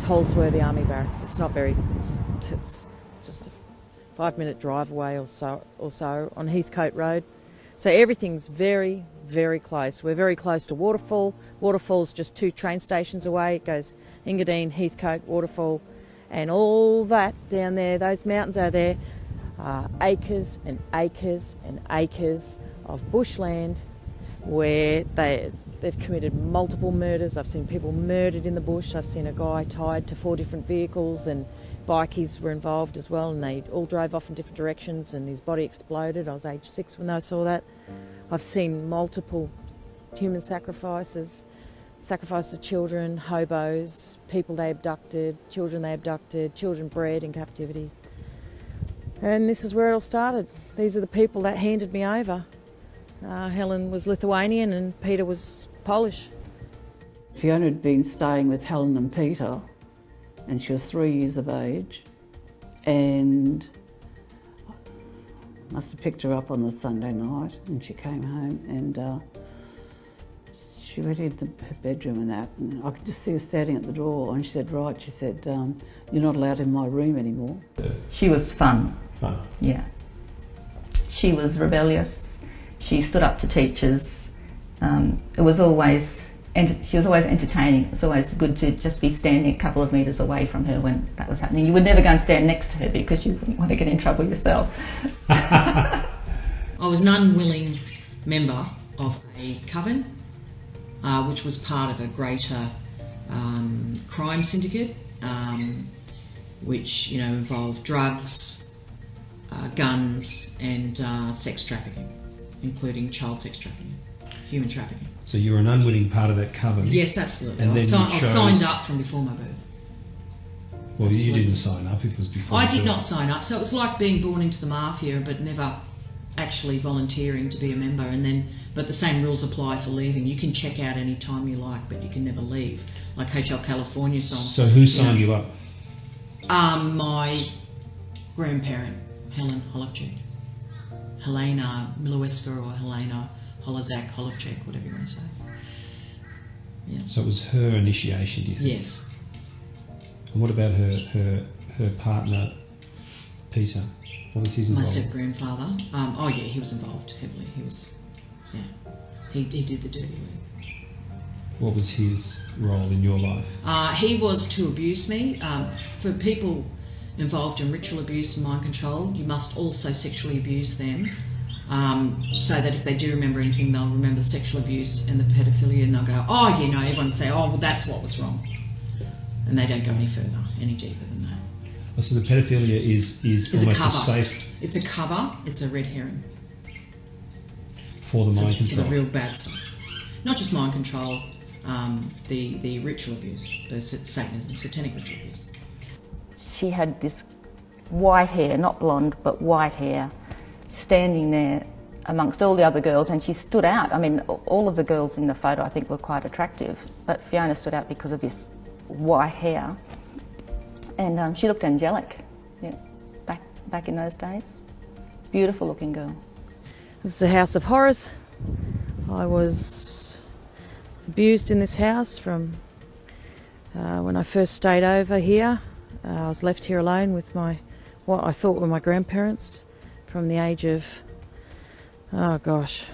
Holsworthy Army Barracks. It's not very, it's just a 5-minute drive away or so on Heathcote Road. So everything's very, very close. We're very close to Waterfall. Waterfall's just 2 train stations away. It goes Engadine, Heathcote, Waterfall, and all that down there, those mountains out there, are acres and acres and acres of bushland where they've committed multiple murders. I've seen people murdered in the bush. I've seen a guy tied to 4 different vehicles, and bikies were involved as well, and they all drove off in different directions and his body exploded. I was age 6 when I saw that. I've seen multiple human sacrifices of children, hobos, people they abducted, children bred in captivity. And this is where it all started. These are the people that handed me over. Helen was Lithuanian and Peter was Polish. Fiona had been staying with Helen and Peter, and she was 3 years of age, and I must have picked her up on the Sunday night, and she came home, and she went into her bedroom and that, and I could just see her standing at the door, and she said, right, she said, you're not allowed in my room anymore. She was fun. Fun? Yeah. She was rebellious. She stood up to teachers. It was always, she was always entertaining. It was always good to just be standing a couple of metres away from her when that was happening. You would never go and stand next to her because you wouldn't want to get in trouble yourself. I was an unwilling member of a coven, which was part of a greater crime syndicate, which involved drugs, guns, and sex trafficking, including child sex trafficking, human trafficking. So you were an unwitting part of that coven? Yes, absolutely. And I signed up from before my birth. Well, absolutely. You didn't sign up if it was before. I did not sign up, so it was like being born into the mafia but never actually volunteering to be a member. But the same rules apply for leaving. You can check out any time you like, but you can never leave, like Hotel California song. So who signed you up? My grandparent, Helen Holovchek. Helena Miloweska or Helena Holozak, Holovchek, whatever you want to say. Yeah. So it was her initiation, do you think? Yes. And what about her partner, Peter? What was his involvement? My step-grandfather. Oh yeah, he was involved heavily. He did the dirty work. What was his role in your life? He was to abuse me. For people involved in ritual abuse and mind control, you must also sexually abuse them, so that if they do remember anything, they'll remember the sexual abuse and the pedophilia, and they'll go, oh, everyone will say, oh, well, that's what was wrong. And they don't go any further, any deeper than that. Oh, so the pedophilia is almost a safe... It's a cover, it's a red herring. For the mind control? For the real bad stuff. Not just mind control, the ritual abuse, the Satanism, Satanic ritual abuse. She had this white hair, not blonde, but white hair, standing there amongst all the other girls, and she stood out. I mean, all of the girls in the photo I think were quite attractive, but Fiona stood out because of this white hair, and she looked angelic, yeah, back in those days. Beautiful looking girl. This is a house of horrors. I was abused in this house from when I first stayed over here. I was left here alone with what I thought were my grandparents from the age of, oh gosh,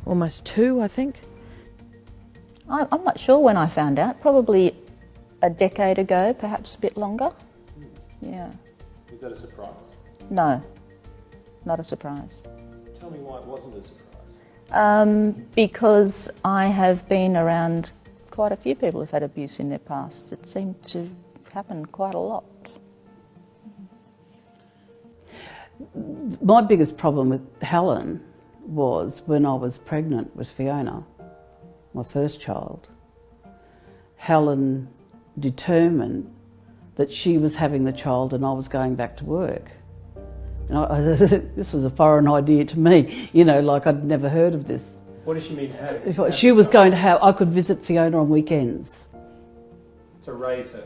almost 2, I think. I'm not sure when I found out, probably a decade ago, perhaps a bit longer. Yeah. Was that a surprise? No, not a surprise. Tell me why it wasn't a surprise. Because I have been around quite a few people who've had abuse in their past. It seemed to happen quite a lot. My biggest problem with Helen was when I was pregnant with Fiona, my first child. Helen determined that she was having the child and I was going back to work. This was a foreign idea to me, like I'd never heard of this. What does she mean have? She was going to have, I could visit Fiona on weekends. To raise her?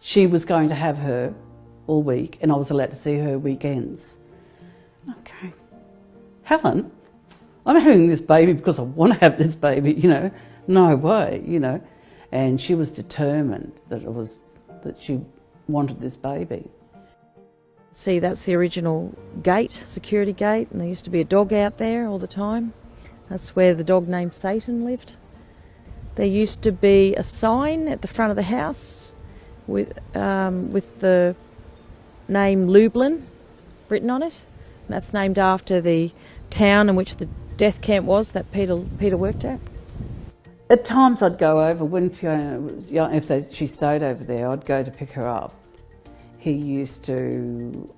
She was going to have her all week and I was allowed to see her weekends. Okay. Helen, I'm having this baby because I want to have this baby, no way, And she was determined that she wanted this baby. See, that's the original gate, security gate, and there used to be a dog out there all the time. That's where the dog named Satan lived. There used to be a sign at the front of the house with the name Lublin written on it. And that's named after the town in which the death camp was that Peter worked at. At times I'd go over, when Fiona was young, if she stayed over there, I'd go to pick her up. He used to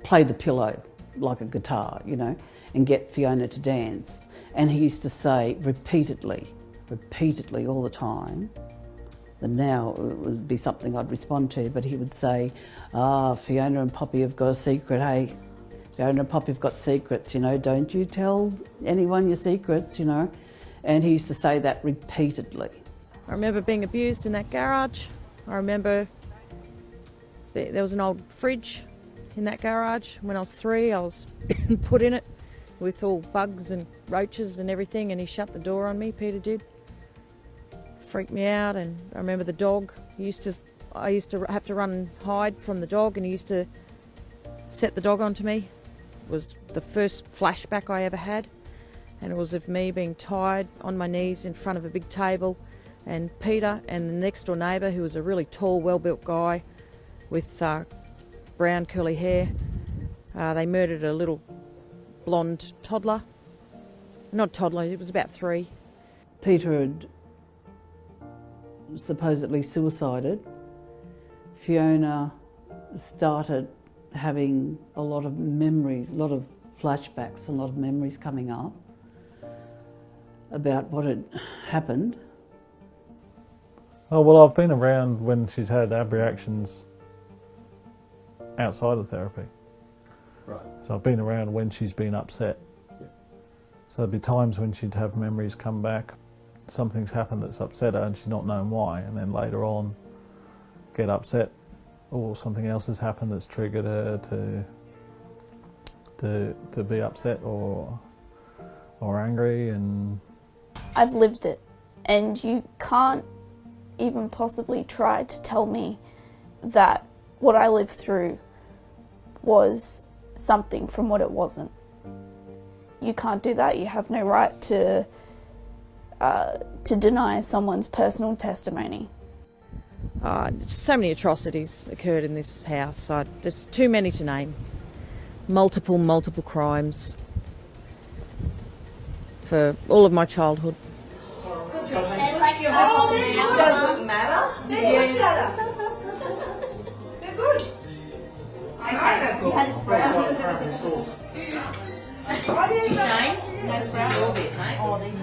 play the pillow like a guitar, you know, and get Fiona to dance. And he used to say repeatedly all the time, and now it would be something I'd respond to, but he would say, Fiona and Poppy have got a secret, hey? Fiona and Poppy have got secrets, you know, don't you tell anyone your secrets, you know? And he used to say that repeatedly. I remember being abused in that garage. I remember there was an old fridge in that garage. When I was 3, I was put in it with all bugs and roaches and everything, and he shut the door on me, Peter did. Freaked me out. And I remember the dog. I used to have to run and hide from the dog, and he used to set the dog onto me. It was the first flashback I ever had, and it was of me being tied on my knees in front of a big table, and Peter and the next door neighbour, who was a really tall, well-built guy with brown curly hair, they murdered a little blonde toddler. Not toddler, it was about 3. Peter had supposedly suicided. Fiona started having a lot of memories, a lot of flashbacks, a lot of memories coming up about what had happened. Oh, well, I've been around when she's had ab reactions outside of therapy. Right. So I've been around when she's been upset. Yeah. So there'd be times when she'd have memories come back, something's happened that's upset her and she's not known why, and then later on get upset, or something else has happened that's triggered her to be upset or angry. And I've lived it, and you can't even possibly try to tell me that what I lived through was something from what it wasn't. You can't do that. You have no right to deny someone's personal testimony. So many atrocities occurred in this house. There's too many to name. Multiple crimes for all of my childhood. Doesn't matter. They're good. I like that good. Shane, that's your bit, mate. Oh, these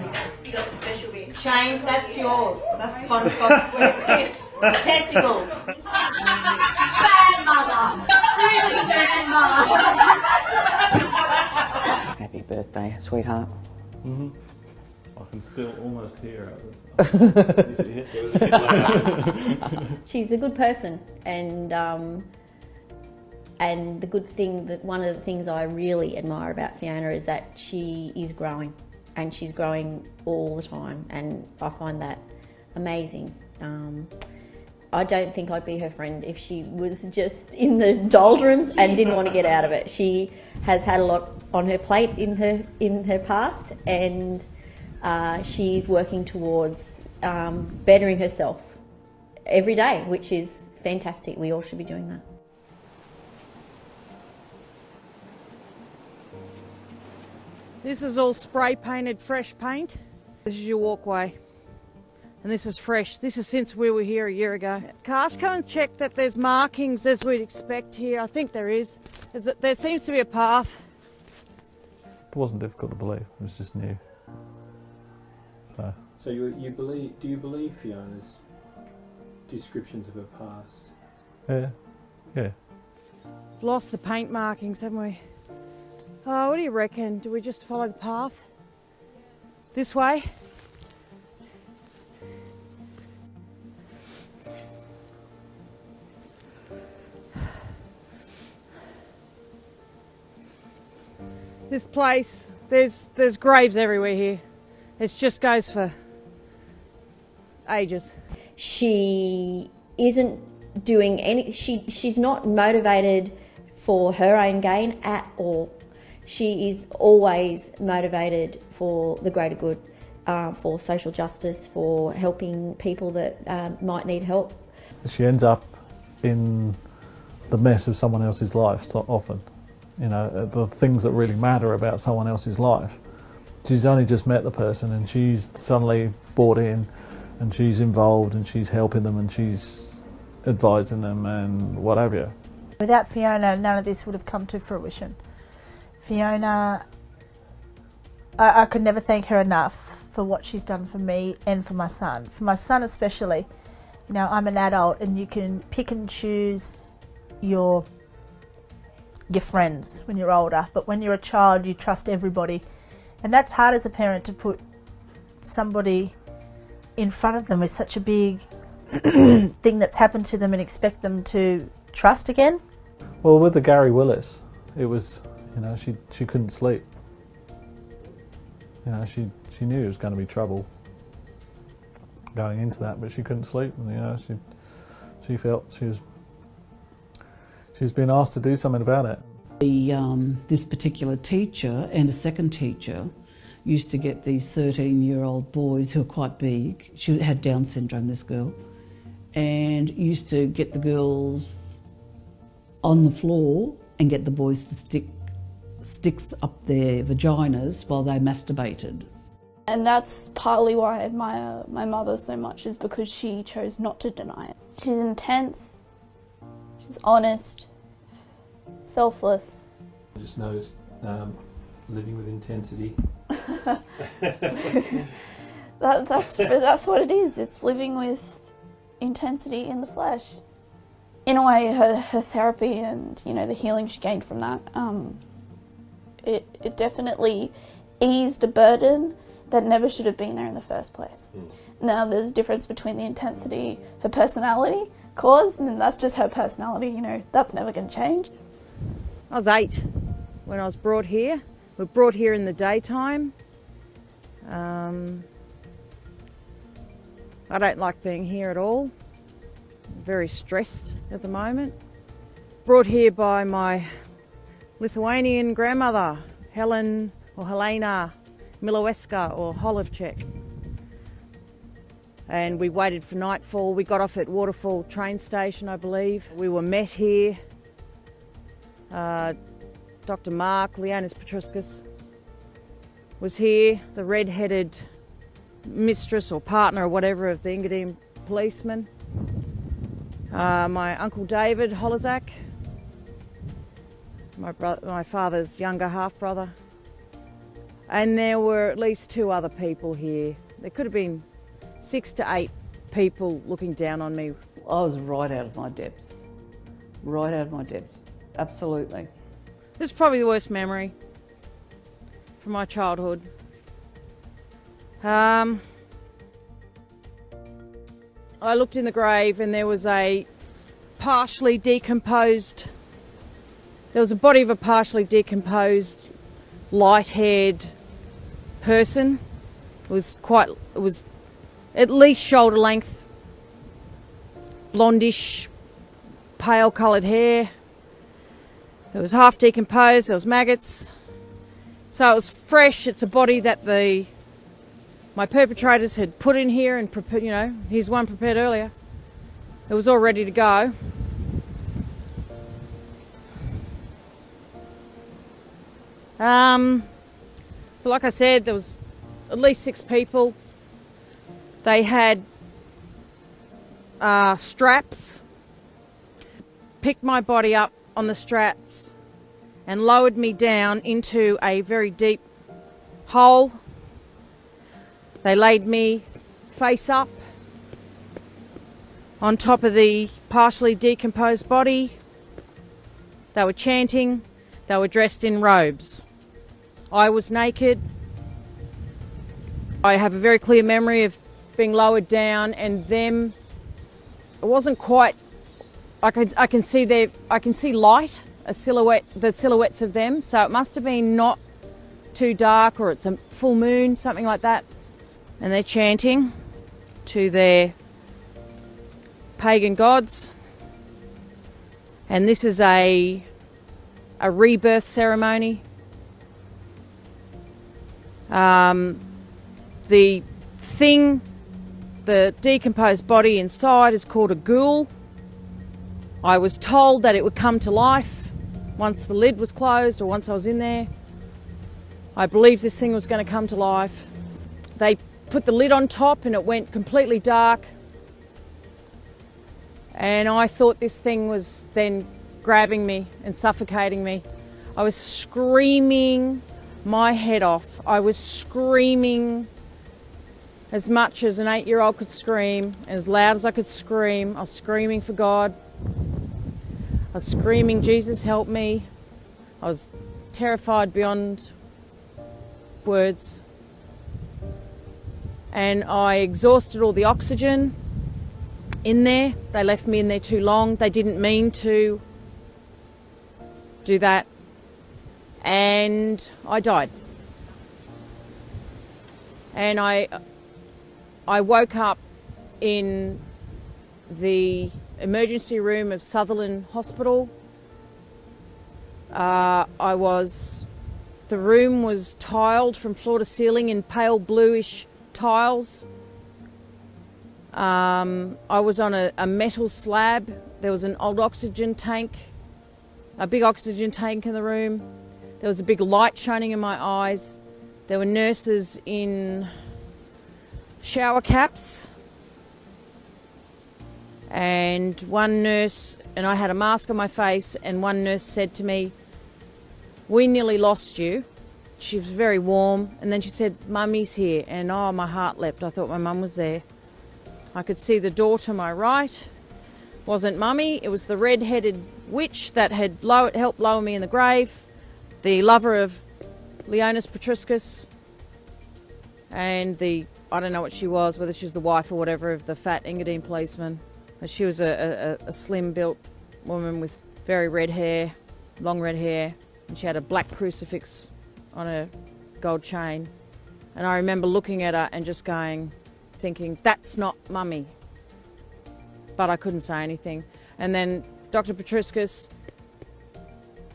you got the special bit. Shane, that's yours. That's SpongeBob SquarePants. Testicles. Bad mother. Really bad mother. Happy birthday, sweetheart. I can still almost hear it. She's a good person, and the good thing, that one of the things I really admire about Fiona is that she is growing, and she's growing all the time, and I find that amazing. I don't think I'd be her friend if she was just in the doldrums and didn't want to get out of it. She has had a lot on her plate in her past, and she's working towards bettering herself every day, which is fantastic. We all should be doing that. This is all spray painted fresh paint. This is your walkway. And this is fresh. This is since we were here a year ago. Cash, come and check that there's markings as we'd expect here. I think there is. There seems to be a path. It wasn't difficult to believe, it was just new. So you believe? Do you believe Fiona's descriptions of her past? Yeah. Lost the paint markings, haven't we? Oh, what do you reckon? Do we just follow the path? This way? This place, there's graves everywhere here. It just goes for ages. She isn't doing any, she's not motivated for her own gain at all. She is always motivated for the greater good, for social justice, for helping people that might need help. She ends up in the mess of someone else's life so often. You know, the things that really matter about someone else's life. She's only just met the person and she's suddenly bought in and she's involved and she's helping them and she's advising them and what have you. Without Fiona, none of this would have come to fruition. Fiona, I could never thank her enough for what she's done for me and for my son. For my son especially, you know, I'm an adult and you can pick and choose your friends when you're older, but when you're a child you trust everybody. And that's hard as a parent, to put somebody in front of them with such a big thing that's happened to them and expect them to trust again. Well, with the Gary Willis, it was, you know, she couldn't sleep. You know, she knew it was going to be trouble going into that, but she couldn't sleep, and you know, she felt she was being asked to do something about it. This particular teacher and a second teacher used to get these 13-year-old boys who were quite big. She had Down syndrome, this girl, and used to get the girls on the floor and get the boys to stick sticks up their vaginas while they masturbated. And that's partly why I admire my mother so much, is because she chose not to deny it. She's intense, she's honest, selfless. Just knows living with intensity. That's what it is. It's living with intensity in the flesh. In a way, her therapy and, you know, the healing she gained from that, it definitely eased a burden that never should have been there in the first place. Now there's a difference between the intensity her personality caused, and that's just her personality, you know, that's never going to change. I was 8 when I was brought here. We were brought here in the daytime. I don't like being here at all. I'm very stressed at the moment. Brought here by my Lithuanian grandmother, Helen or Helena Miloweska or Holovchek. And we waited for nightfall. We got off at Waterfall train station, I believe. We were met here. Dr. Mark, Leonis Petruscus, was here, the red-headed mistress or partner or whatever of the Engadine policeman. My uncle David Holozak, my father's younger half-brother. And there were at least 2 other people here. There could have been 6 to 8 people looking down on me. I was right out of my depths. Right out of my depths. Absolutely. This is probably the worst memory from my childhood. I looked in the grave and there was a partially decomposed, there was a body of a partially decomposed, light-haired person. It was at least shoulder length, blondish, pale coloured hair. It was half decomposed, there was maggots. So it was fresh. It's a body that my perpetrators had put in here and prepared, you know, here's one prepared earlier. It was all ready to go. So like I said, there was at least 6 people. They had straps, picked my body up on the straps and lowered me down into a very deep hole. They laid me face up on top of the partially decomposed body. They were chanting. They were dressed in robes. I was naked. I have a very clear memory of being lowered down and them. It wasn't quite. I can see light, a silhouette, the silhouettes of them. So it must have been not too dark, or it's a full moon, something like that. And they're chanting to their pagan gods. And this is a rebirth ceremony. The thing, the decomposed body inside, is called a ghoul. I was told that it would come to life once the lid was closed or once I was in there. I believed this thing was going to come to life. They put the lid on top and it went completely dark. And I thought this thing was then grabbing me and suffocating me. I was screaming my head off. I was screaming as much as an 8-year-old could scream, as loud as I could scream. I was screaming for God. I was screaming, Jesus, help me. I was terrified beyond words. And I exhausted all the oxygen in there. They left me in there too long. They didn't mean to do that. And I died. And I woke up in the emergency room of Sutherland Hospital. The room was tiled from floor to ceiling in pale bluish tiles. I was on a metal slab. There was an old oxygen tank, a big oxygen tank in the room. There was a big light shining in my eyes. There were nurses in shower caps. And one nurse, and I had a mask on my face, and one nurse said to me, "We nearly lost you." She was very warm, and then she said, "Mummy's here," and oh, my heart leapt. I thought my mum was there. I could see the door to my right. Wasn't Mummy, it was the red-headed witch that had helped lower me in the grave, the lover of Leonis Petriscus, and I don't know what she was, whether she was the wife or whatever of the fat Engadine policeman. But she was a slim-built woman with very red hair, long red hair, and she had a black crucifix on a gold chain. And I remember looking at her and just thinking, that's not Mummy. But I couldn't say anything. And then Dr. Petriscus,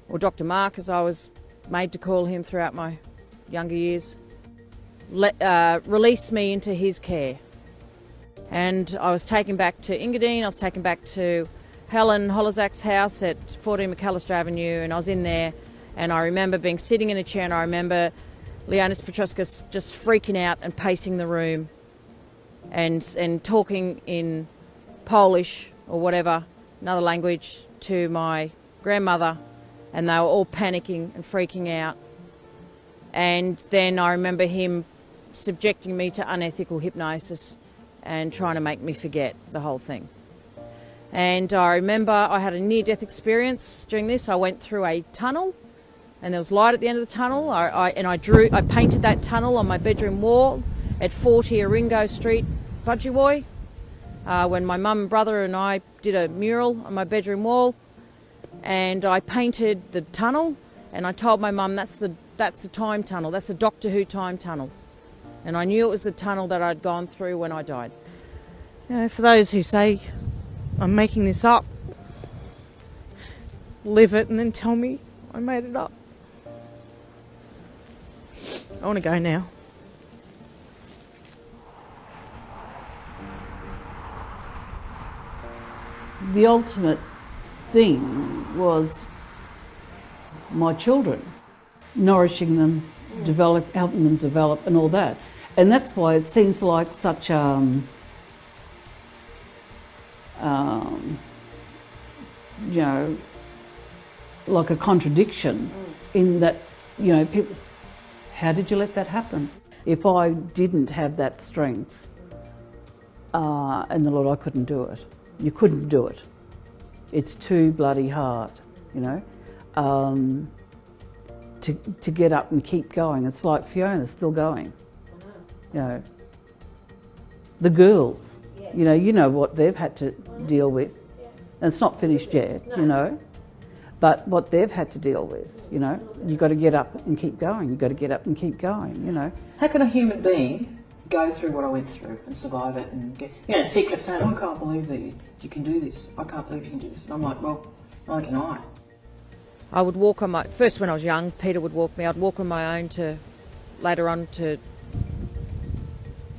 or Dr. Mark, as I was made to call him throughout my younger years, released me into his care. And I was taken back to Engadine. I was taken back to Helen Holozak's house at 14 McAllister Avenue, and I was in there, and I remember being sitting in a chair, and I remember Leonis Petriscus just freaking out and pacing the room and talking in Polish or whatever, another language, to my grandmother, and they were all panicking and freaking out. And then I remember him subjecting me to unethical hypnosis and trying to make me forget the whole thing. And I remember I had a near-death experience during this. I went through a tunnel, and there was light at the end of the tunnel. I painted that tunnel on my bedroom wall at 40 Aringo Street, Budgewoi, when my mum and brother and I did a mural on my bedroom wall. And I painted the tunnel, and I told my mum, that's the time tunnel, that's the Doctor Who time tunnel. And I knew it was the tunnel that I'd gone through when I died. You know, for those who say I'm making this up, live it and then tell me I made it up. I want to go now. The ultimate thing was my children, nourishing them, helping them develop and all that. And that's why it seems like such you know, like a contradiction in that, you know, people, how did you let that happen? If I didn't have that strength and the Lord, I couldn't do it. You couldn't do it. It's too bloody hard, you know, to get up and keep going. It's like Fiona's still going, you know. The girls, you know what they've had to deal with. And it's not finished yet, you know, but what they've had to deal with, you know, you've got to get up and keep going. You've got to get up and keep going, you know. How can a human being go through what I went through and survive it. And get, you know, Steve kept saying, "I can't believe that you can do this. I can't believe you can do this." And I'm like, well, neither can I. I would walk on my, first when I was young, Peter would walk me, I'd walk on my own to, later on to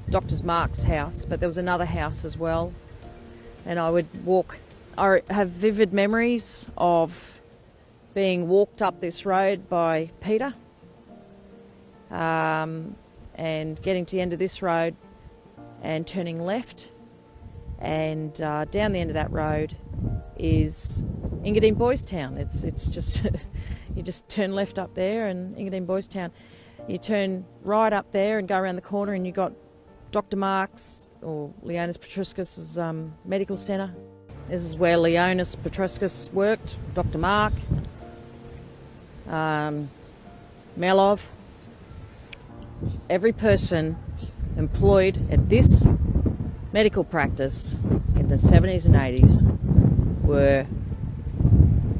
Dr. Mark's house, but there was another house as well. And I would walk, I have vivid memories of being walked up this road by Peter and getting to the end of this road and turning left, and down the end of that road is Engadine Boys Town. It's just you just turn left up there and Engadine Boys Town. You turn right up there and go around the corner and you got Dr. Mark's or Leonis Petruscus' medical centre. This is where Leonis Petruscus worked, Dr. Mark, Melov. Every person employed at this medical practice in the 70s and 80s were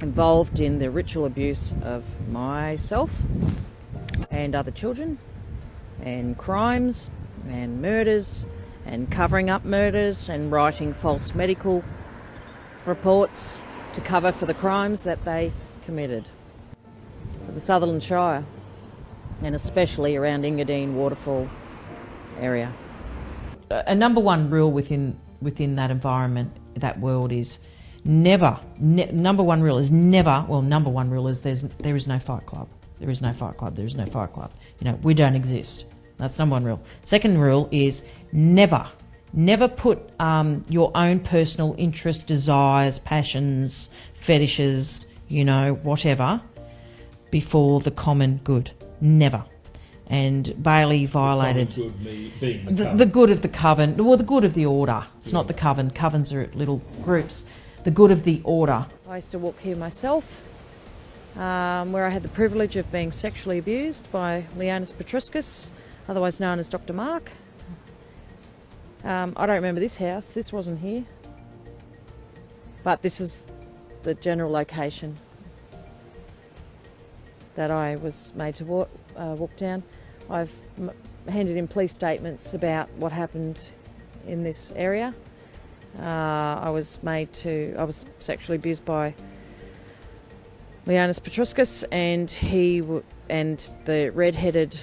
involved in the ritual abuse of myself and other children, and crimes and murders and covering up murders and writing false medical reports to cover for the crimes that they committed. For the Sutherland Shire, and especially around Engadine Waterfall area. A number one rule within that environment, that world, is never, number one rule is never, well, number one rule is there is no fight club. There is no fight club, there is no fight club. You know, we don't exist. That's number one rule. Second rule is never put your own personal interests, desires, passions, fetishes, you know, whatever, before the common good. Never. And Bailey violated the good of the coven, well, the good of the order. It's not the coven. Covens are little groups. The good of the order. I used to walk here myself, where I had the privilege of being sexually abused by Leonis Petruscus, otherwise known as Dr. Mark. I don't remember this house. This wasn't here. But this is the general location that I was made to walk down. I've handed in police statements about what happened in this area. I was sexually abused by Leonis Petruscus, and the red-headed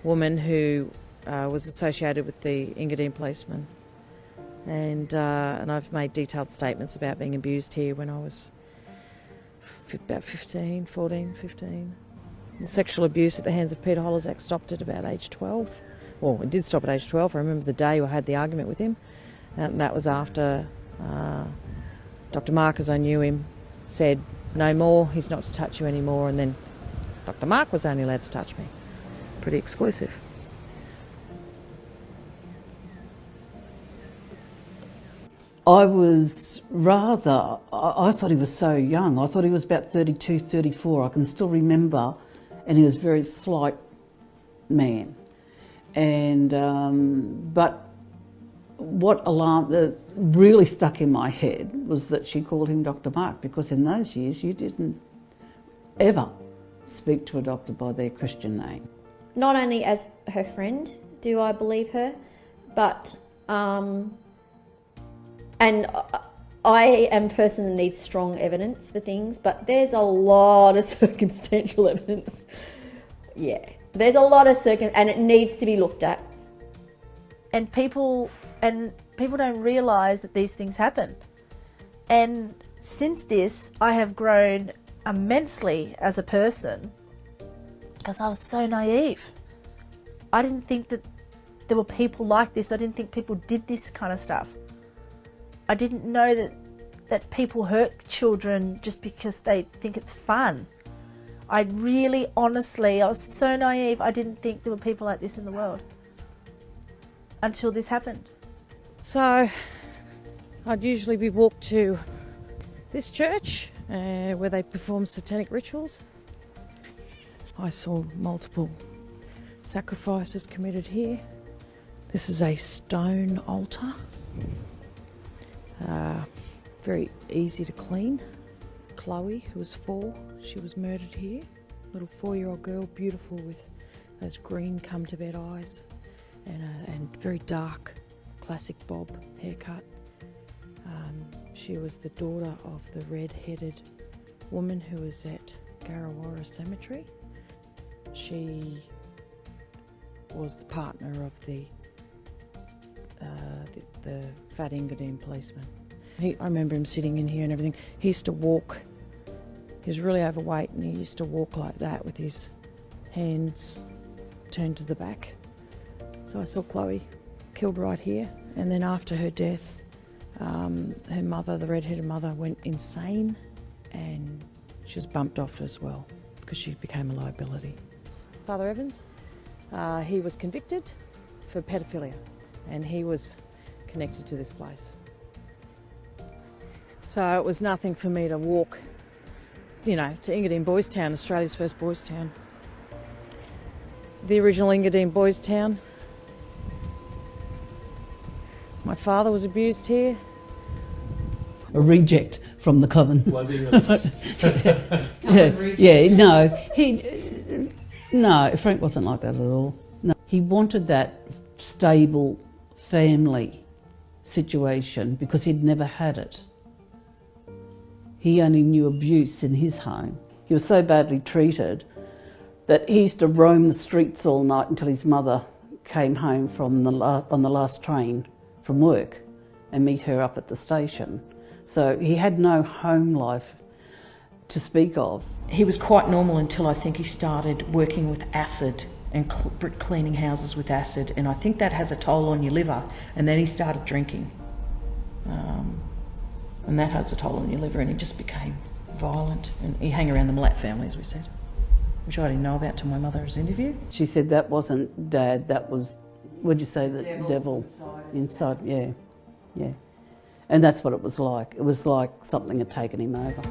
woman who was associated with the Engadine policeman. And I've made detailed statements about being abused here when I was about 15. The sexual abuse at the hands of Peter Holozak stopped at about age 12. Well, it did stop at age 12. I remember the day I had the argument with him. And that was after Dr. Mark, as I knew him, said, "No more, he's not to touch you anymore." And then Dr. Mark was only allowed to touch me. Pretty exclusive. I thought he was so young. I thought he was about 32, 34. I can still remember, and he was a very slight man. And, but what really stuck in my head was that she called him Dr. Mark, because in those years you didn't ever speak to a doctor by their Christian name. Not only as her friend do I believe her, but and I am a person that needs strong evidence for things, but there's a lot of circumstantial evidence. Yeah, there's a lot of and it needs to be looked at. And people don't realise that these things happen. And since this, I have grown immensely as a person, because I was so naive. I didn't think that there were people like this. I didn't think people did this kind of stuff. I didn't know that people hurt children just because they think it's fun. I was so naive. I didn't think there were people like this in the world until this happened. So I'd usually be walked to this church where they perform satanic rituals. I saw multiple sacrifices committed here. This is a stone altar. Very easy to clean. Chloe, who was 4, she was murdered here. Little 4-year-old girl, beautiful with those green come-to-bed eyes. and very dark, classic bob haircut. She was the daughter of the red-headed woman who was at Garrawara Cemetery. She was the partner of the fat Engadine policeman. I remember him sitting in here and everything. He used to walk. He was really overweight and he used to walk like that with his hands turned to the back. So I saw Chloe killed right here, and then after her death, her mother, the red-headed mother, went insane and she was bumped off as well because she became a liability. Father Evans, he was convicted for pedophilia and he was connected to this place. So it was nothing for me to walk, you know, to Engadine Boys Town, Australia's first boys town. The original Engadine Boys Town. My father was abused here. A reject from the coven. Was he really? No, Frank wasn't like that at all. No, he wanted that stable family situation because he'd never had it. He only knew abuse in his home. He was so badly treated that he used to roam the streets all night until his mother came home from on the last train from work and meet her up at the station. So he had no home life to speak of. He was quite normal until I think he started working with acid and cleaning houses with acid, and I think that has a toll on your liver, and then he started drinking. And that has a toll on your liver, and he just became violent, and he hung around the Mlatt family, as we said, which I didn't know about till my mother's interview. She said that wasn't Dad, that was, what'd you say, the devil inside, yeah. And that's what it was like. It was like something had taken him over.